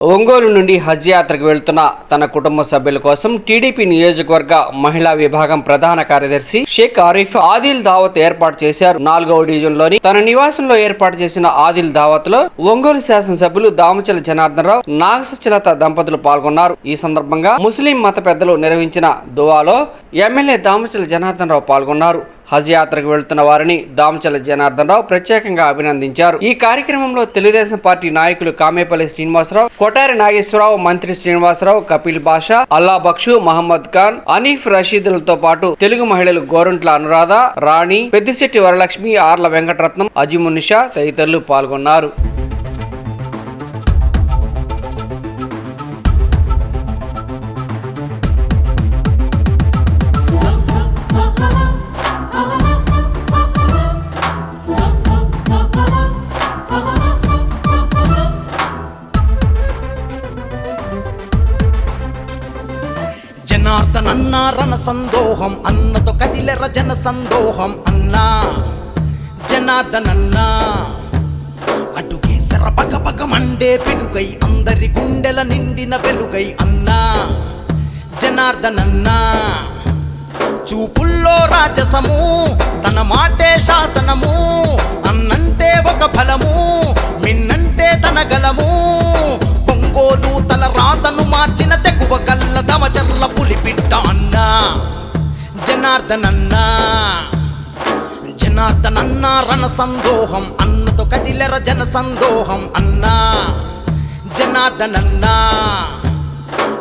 ఒంగోలు నుండి హజ్ యాత్రకు వెళ్తున్న తన కుటుంబ సభ్యుల కోసం టీడీపీ నియోజకవర్గ మహిళా విభాగం ప్రధాన కార్యదర్శి షేక్ ఆరిఫ్ ఆదిల్ దావత్ ఏర్పాటు చేశారు. 4వ డివిజన్లోని తన నివాసంలో ఏర్పాటు చేసిన ఆదిల్ దావత్ లో ఒంగోలు శాసనసభ్యులు దామచల జనార్దన్ రావు, నాగసచలత దంపతులు పాల్గొన్నారు. ఈ సందర్భంగా ముస్లిం మత పెద్దలు నిర్వహించిన దువాలో ఎమ్మెల్యే దామచల జనార్దన్ రావు పాల్గొన్నారు. హజ్ యాత్రకు వెళ్తున్న వారిని దామచల జనార్దన్ రావు ప్రత్యేకంగా అభినందించారు. ఈ కార్యక్రమంలో తెలుగుదేశం పార్టీ నాయకులు కామేపల్లి శ్రీనివాసరావు, కొటారి నాగేశ్వరరావు, మంత్రి శ్రీనివాసరావు, కపిల్ బాషా, అల్లా బక్షు, మహమ్మద్ ఖాన్, అనీఫ్ రషీదులతో పాటు తెలుగు మహిళలు గోరంట్ల అనురాధ, రాణి, పెద్దిశెట్టి వరలక్ష్మి, ఆర్ల వెంకటరత్నం, అజిమునిషా తదితరులు పాల్గొన్నారు. జనార్దనన్న రణ సందోహం అన్నతో కదిలెర జన సందోహం అన్నా జనార్దనన్న అటుకే సరపగ పగ మండే పిడుగై అందరి గుండెల నిండిన వెలుగై అన్నా జనార్దనన్న చూపుల్లో రాజసము తన మాటే శాసనము అన్నంటే ఒక ఫలము మిన్నంటే తన గలము ఒంగోలు తల రాతను మార్చిన తెగువ గల్ల దమచర్ల పులిపిట్ట అన్నా జనార్దనన్న జనార్దనన్న రణ సందోహం అన్నతో కదిలెర జన సందోహం అన్నా జనార్దనన్న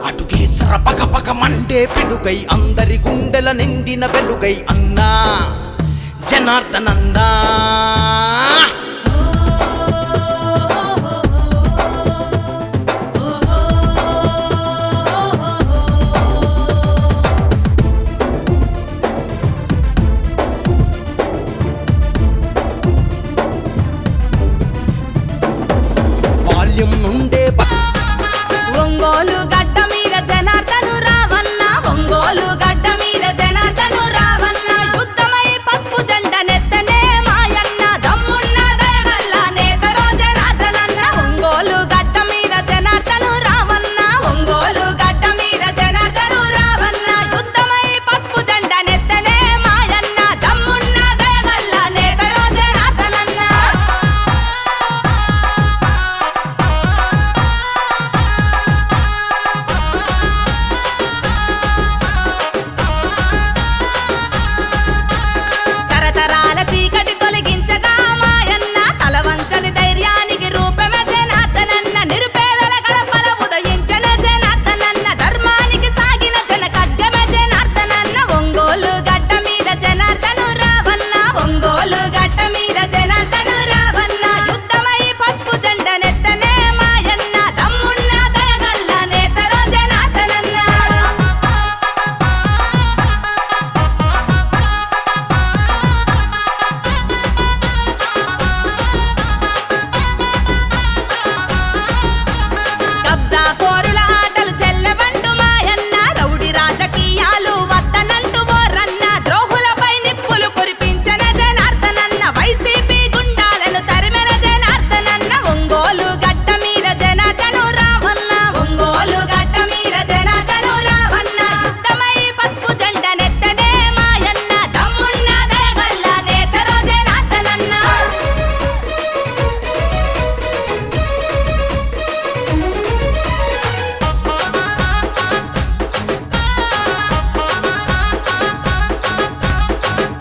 అటుకే సరపగ పగ మండే పిడుగై అందరి గుండెల నిండిన వెలుగై అన్నా జనార్దనన్న. నుండే ఒంగోలు గడ్డ మీద జనార్దను రావన్న, ఒంగోలు గడ్డ మీద జనార్దను రావన్న, యుద్ధమై పసుపు జెండ నెత్తనే మాయన్న, దమ్మున్న దయగల్ల నేతరో జనార్దనన్న. ఒంగోలు గడ్డ మీద జనార్దను రావన్న, ఒంగోలు గడ్డ మీద జనార్దను రావన్న, యుద్ధమై పసుపు జెండ నెత్తనే మాయన్న, దమ్మున్న దయగల్ల నేతరో జనార్దనన్న. తరతరాల చీకటి తొలగించగా మాయన్న, తలవంచని ధైర్యానికి రూపమే జనార్దనన్న, నిరుపేదల గడపల ఉదయించిన జనార్దనన్న, ధర్మానికి సాగిన జన ఖడ్గమే జనార్దనన్న. ఒంగోలు గడ్డ మీద జనార్దను రావన్న, ఒంగోలు గడ్డ మీద జనార్దను రావన్న, యుద్ధమై పసుపు జెండ నెత్తనే మాయన్న, దమ్మున్న దయగల్ల నేతరో జనార్దనన్న. కబ్జా కోరుల ఆటలు చెల్లవంటూ మాయన్న, రౌడీ రాజకీయాలు వద్దనంటూ ఓరన్న, ద్రోహులపై నిప్పులు కురిపించిన జనార్దనన్న, వైసీపీ గుండాలను తరిమెన జనార్దనన్న. ఒంగోలు గడ్డ మీద జనార్దను రావన్న, ఒంగోలు గడ్డ మీద జనార్దను రావన్న, యుద్ధమై పసుపు జెండ నెత్తనే మాయన్న, దమ్మున్న దయగల్ల నేతరో జనార్దనన్న.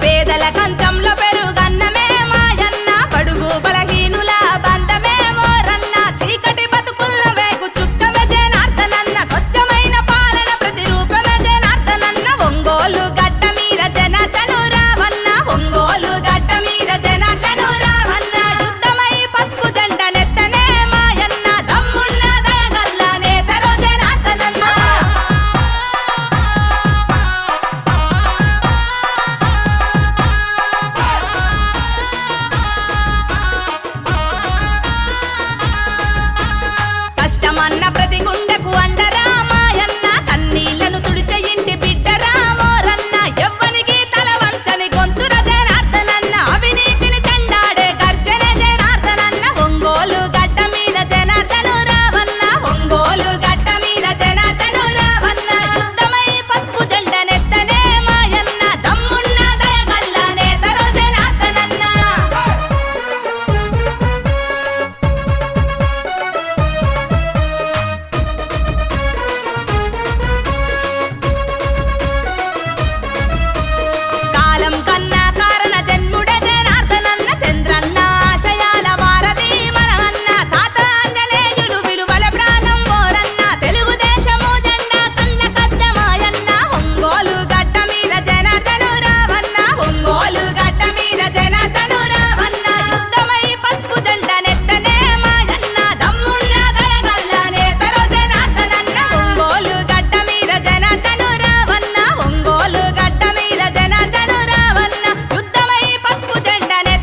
పేదల కంచంలో పెరుగన్నమే మాయన్న, బడుగు బలహీనుల బంధమే మోరన్న, చీకటి బతుకుల్ల వేగు చుక్కమే జనార్దనన్న, స్వచ్ఛమైన పాలన ప్రతిరూపమే జనార్దనన్న. ఒంగోలు గడ్డ మీద జనార్దను రావన్న, ఒంగోలు గడ్డ మీద జనార్దను రావన్న, యుద్ధమై పసుపు జెండ నెత్తనే మాయన్న, దమ్మున్న దయగల్ల నేతరో జనార్దనన్న. కష్టమన్న ప్రతి గుండెకు అండరా